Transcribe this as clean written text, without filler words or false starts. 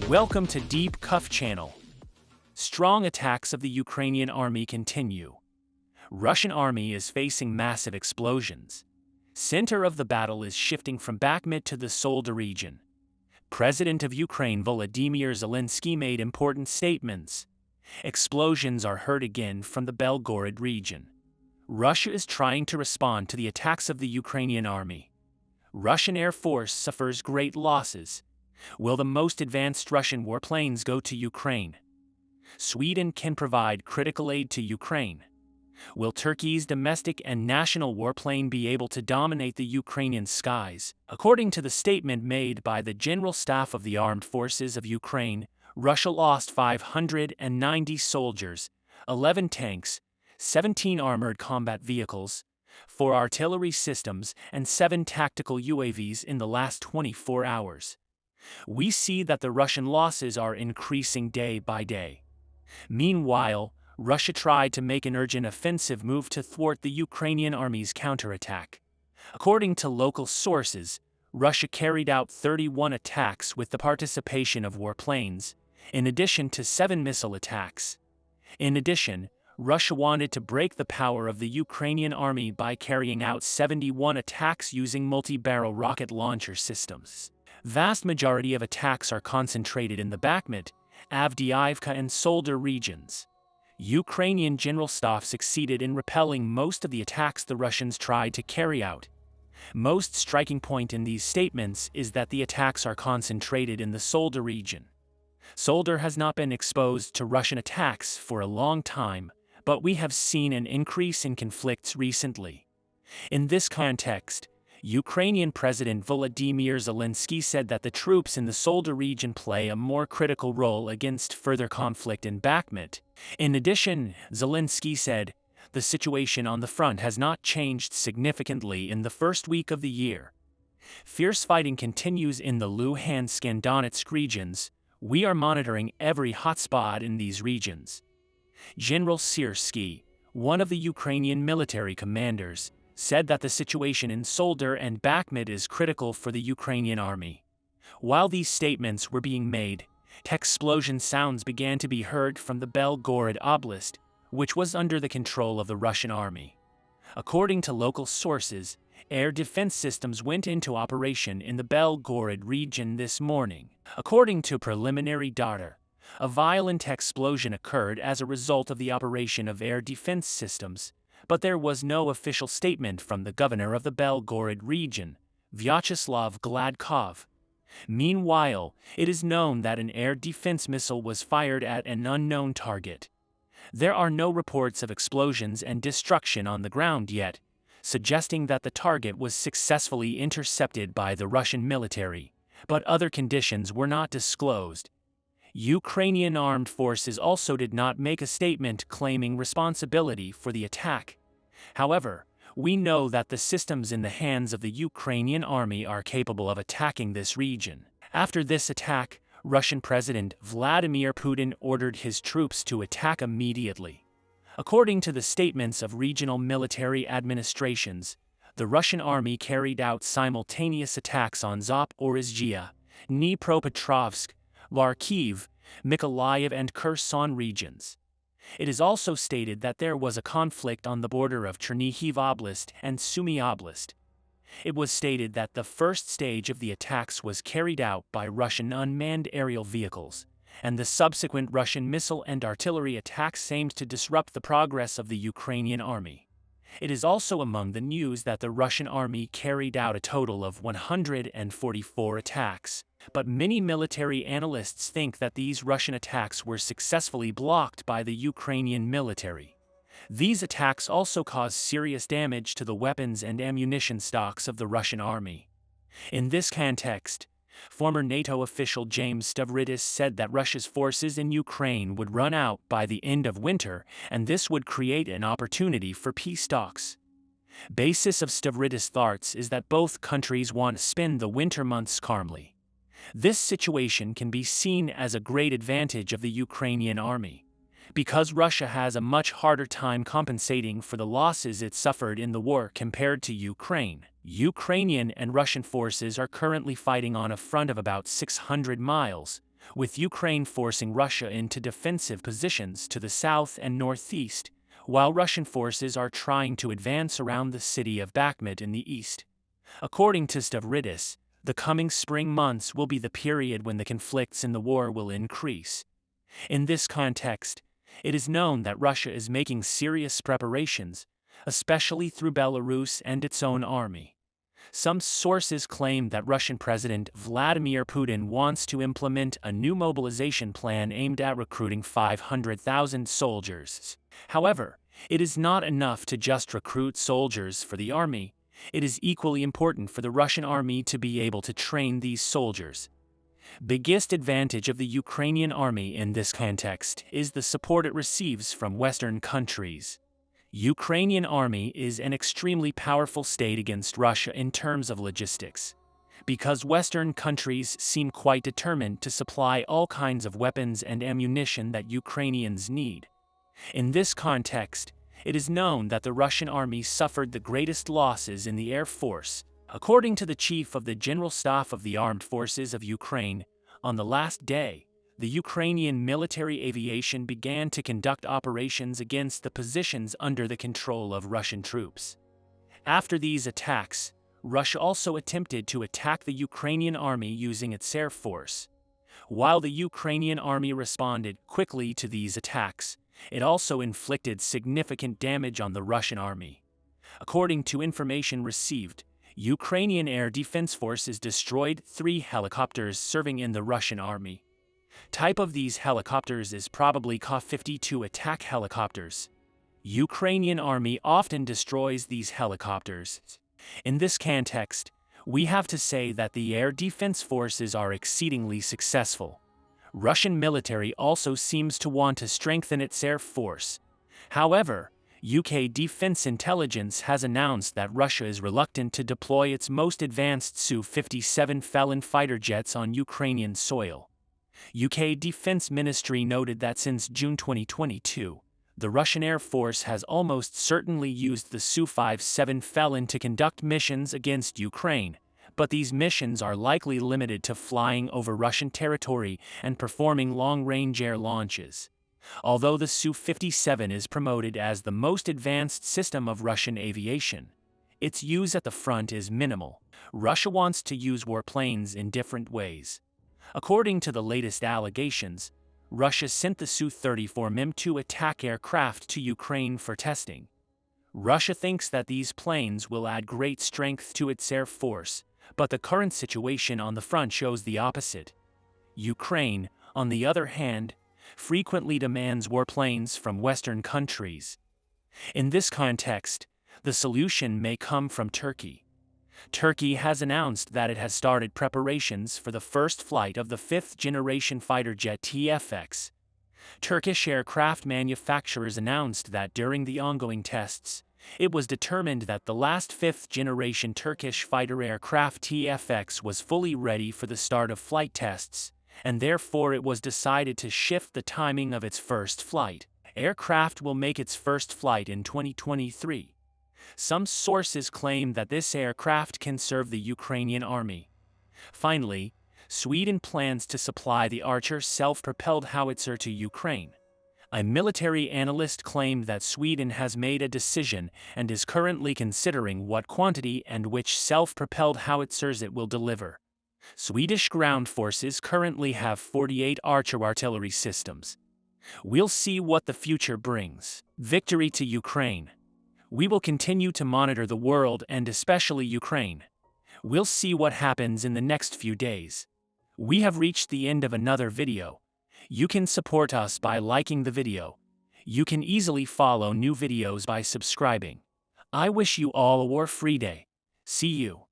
Welcome to Deep Cuff Channel. Strong attacks of the Ukrainian army continue. Russian army is facing massive explosions. Center of the battle is shifting from Bakhmut to the Solda region. President of Ukraine Volodymyr Zelensky made important statements. Explosions are heard again from the Belgorod region. Russia is trying to respond to the attacks of the Ukrainian army. Russian Air Force suffers great losses. Will the most advanced Russian warplanes go to Ukraine? Sweden can provide critical aid to Ukraine. Will Turkey's domestic and national warplane be able to dominate the Ukrainian skies? According to the statement made by the General Staff of the Armed Forces of Ukraine, Russia lost 590 soldiers, 11 tanks, 17 armored combat vehicles, 4 artillery systems, and 7 tactical UAVs in the last 24 hours. We see that the Russian losses are increasing day by day. Meanwhile, Russia tried to make an urgent offensive move to thwart the Ukrainian army's counterattack. According to local sources, Russia carried out 31 attacks with the participation of warplanes, in addition to 7 missile attacks. In addition, Russia wanted to break the power of the Ukrainian army by carrying out 71 attacks using multi-barrel rocket launcher systems. Vast majority of attacks are concentrated in the Bakhmut, Avdiivka and Solda regions. Ukrainian General Staff succeeded in repelling most of the attacks the Russians tried to carry out. Most striking point in these statements is that the attacks are concentrated in the Solda region. Solda has not been exposed to Russian attacks for a long time, but we have seen an increase in conflicts recently. In this context, Ukrainian President Volodymyr Zelensky said that the troops in the Solda region play a more critical role against further conflict in Bakhmut. In addition, Zelensky said, the situation on the front has not changed significantly in the first week of the year. Fierce fighting continues in the Luhansk and Donetsk regions. We are monitoring every hotspot in these regions. General Syrskyi, one of the Ukrainian military commanders, said that the situation in Solda and Bakhmut is critical for the Ukrainian army. While these statements were being made, explosion sounds began to be heard from the Belgorod Oblast, which was under the control of the Russian army. According to local sources, air defense systems went into operation in the Belgorod region this morning. According to preliminary data, a violent explosion occurred as a result of the operation of air defense systems, but there was no official statement from the governor of the Belgorod region, Vyacheslav Gladkov. Meanwhile, it is known that an air defense missile was fired at an unknown target. There are no reports of explosions and destruction on the ground yet, suggesting that the target was successfully intercepted by the Russian military, but other conditions were not disclosed. Ukrainian armed forces also did not make a statement claiming responsibility for the attack. However, we know that the systems in the hands of the Ukrainian army are capable of attacking this region. After this attack, Russian President Vladimir Putin ordered his troops to attack immediately. According to the statements of regional military administrations, the Russian army carried out simultaneous attacks on Zaporizhzhia, Dnipropetrovsk, Kharkiv, Mykolaiv and Kherson regions. It is also stated that there was a conflict on the border of Chernihiv Oblast and Sumy Oblast. It was stated that the first stage of the attacks was carried out by Russian unmanned aerial vehicles, and the subsequent Russian missile and artillery attacks aimed to disrupt the progress of the Ukrainian army. It is also among the news that the Russian army carried out a total of 144 attacks, but many military analysts think that these Russian attacks were successfully blocked by the Ukrainian military. These attacks also caused serious damage to the weapons and ammunition stocks of the Russian army. In this context, former NATO official James Stavridis said that Russia's forces in Ukraine would run out by the end of winter, and this would create an opportunity for peace talks. Basis of Stavridis' thoughts is that both countries want to spend the winter months calmly. This situation can be seen as a great advantage of the Ukrainian army. Because Russia has a much harder time compensating for the losses it suffered in the war compared to Ukraine. Ukrainian and Russian forces are currently fighting on a front of about 600 miles, with Ukraine forcing Russia into defensive positions to the south and northeast, while Russian forces are trying to advance around the city of Bakhmut in the east. According to Stavridis, the coming spring months will be the period when the conflicts in the war will increase. In this context, it is known that Russia is making serious preparations, especially through Belarus and its own army. Some sources claim that Russian President Vladimir Putin wants to implement a new mobilization plan aimed at recruiting 500,000 soldiers. However, it is not enough to just recruit soldiers for the army. It is equally important for the Russian army to be able to train these soldiers. Biggest advantage of the Ukrainian army in this context is the support it receives from Western countries. Ukrainian army is an extremely powerful state against Russia in terms of logistics, because Western countries seem quite determined to supply all kinds of weapons and ammunition that Ukrainians need. In this context, it is known that the Russian army suffered the greatest losses in the Air Force. According to the Chief of the General Staff of the Armed Forces of Ukraine, on the last day, the Ukrainian military aviation began to conduct operations against the positions under the control of Russian troops. After these attacks, Russia also attempted to attack the Ukrainian army using its air force. While the Ukrainian army responded quickly to these attacks, it also inflicted significant damage on the Russian army. According to information received, Ukrainian Air Defense Forces destroyed 3 helicopters serving in the Russian army. Type of these helicopters is probably Ka-52 attack helicopters. Ukrainian army often destroys these helicopters. In this context, we have to say that the air defense forces are exceedingly successful. Russian military also seems to want to strengthen its air force. However, UK Defense Intelligence has announced that Russia is reluctant to deploy its most advanced Su-57 Felon fighter jets on Ukrainian soil. UK Defense Ministry noted that since June 2022, the Russian Air Force has almost certainly used the Su-57 Felon to conduct missions against Ukraine, but these missions are likely limited to flying over Russian territory and performing long-range air launches. Although the Su-57 is promoted as the most advanced system of Russian aviation, its use at the front is minimal. Russia wants to use warplanes in different ways. According to the latest allegations, Russia sent the Su-34 Mim-2 attack aircraft to Ukraine for testing. Russia thinks that these planes will add great strength to its air force, but the current situation on the front shows the opposite. Ukraine, on the other hand, frequently demands warplanes from Western countries. In this context, the solution may come from Turkey. Turkey has announced that it has started preparations for the first flight of the 5th-generation fighter jet TFX. Turkish aircraft manufacturers announced that during the ongoing tests, it was determined that the last 5th-generation Turkish fighter aircraft TFX was fully ready for the start of flight tests, and therefore it was decided to shift the timing of its first flight. Aircraft will make its first flight in 2023. Some sources claim that this aircraft can serve the Ukrainian army. Finally, Sweden plans to supply the Archer self-propelled howitzer to Ukraine. A military analyst claimed that Sweden has made a decision and is currently considering what quantity and which self-propelled howitzers it will deliver. Swedish ground forces currently have 48 Archer artillery systems. We'll see what the future brings. Victory to Ukraine. We will continue to monitor the world and especially Ukraine. We'll see what happens in the next few days. We have reached the end of another video. You can support us by liking the video. You can easily follow new videos by subscribing. I wish you all a war-free day. See you.